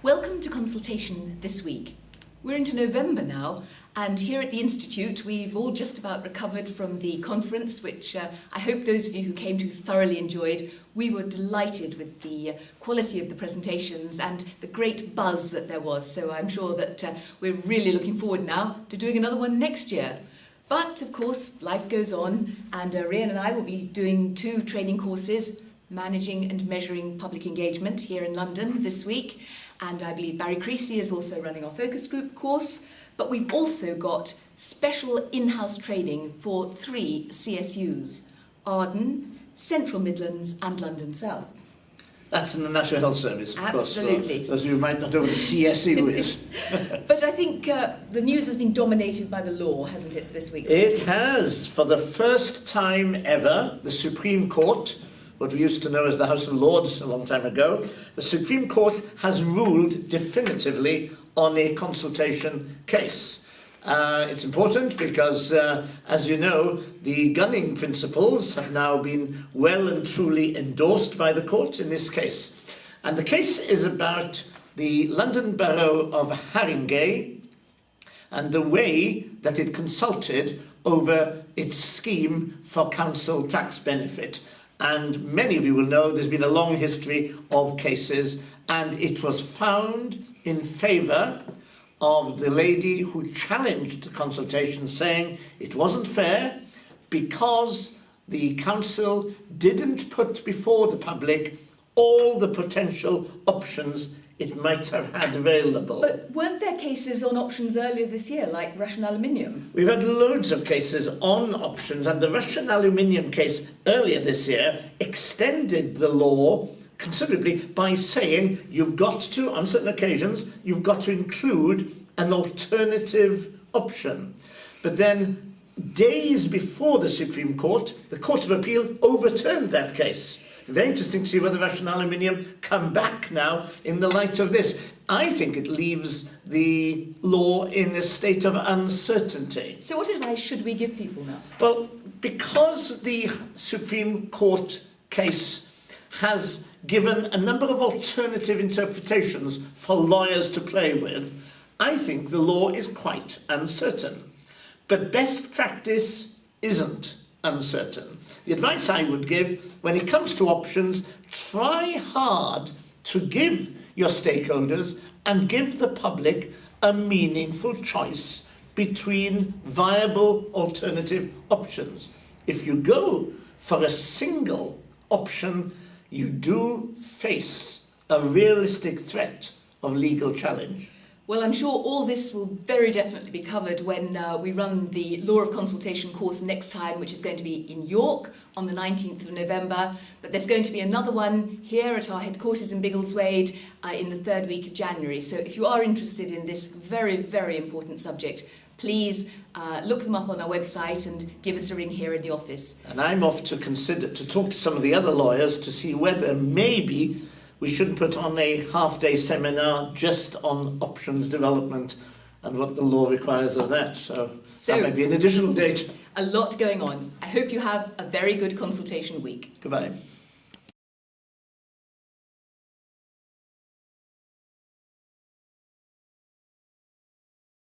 Welcome to Consultation this week. We're into November now, and here at the Institute we've all just about recovered from the conference, which I hope those of you who came to thoroughly enjoyed. We were delighted with the quality of the presentations and the great buzz that there was, so I'm sure that we're really looking forward now to doing another one next year. But of course, life goes on, and Rhian and I will be doing 2 training courses, Managing and Measuring Public Engagement, here in London this week. And I believe Barry Creasy is also running our focus group course. But we've also got special in-house training for 3 CSUs, Arden, Central Midlands and London South. That's in the National Health Service, of course. Absolutely. Those of you who might not know what a CSU is. But I think the news has been dominated by the law, hasn't it, this week? It has. For the first time ever, the Supreme Court, what we used to know as the House of Lords a long time ago, the Supreme Court has ruled definitively on a consultation case. It's important because, as you know, the gunning principles have now been well and truly endorsed by the court in this case. And the case is about the London Borough of Haringey and the way that it consulted over its scheme for council tax benefit. And many of you will know there's been a long history of cases, and it was found in favour of the lady who challenged the consultation, saying it wasn't fair because the council didn't put before the public all the potential options it might have had available. But weren't there cases on options earlier this year, like Russian aluminium? We've had loads of cases on options, and the Russian aluminium case earlier this year extended the law considerably by saying you've got to, on certain occasions, you've got to include an alternative option. But then, days before the Supreme Court, the Court of Appeal overturned that case. Very interesting to see whether Russian aluminium come back now in the light of this. I think it leaves the law in a state of uncertainty. So what advice should we give people now? Well, because the Supreme Court case has given a number of alternative interpretations for lawyers to play with, I think the law is quite uncertain. But best practice isn't uncertain. The advice I would give, when it comes to options, try hard to give your stakeholders and give the public a meaningful choice between viable alternative options. If you go for a single option, you do face a realistic threat of legal challenge. Well, I'm sure all this will very definitely be covered when we run the Law of Consultation course next time, which is going to be in York on the 19th of November. But there's going to be another one here at our headquarters in Biggleswade in the 3rd week of January. So if you are interested in this very, very important subject, please look them up on our website and give us a ring here in the office. And I'm off to talk to some of the other lawyers to see whether maybe we shouldn't put on a half-day seminar just on options development and what the law requires of that. So that might be an additional date. A lot going on. I hope you have a very good consultation week. Goodbye.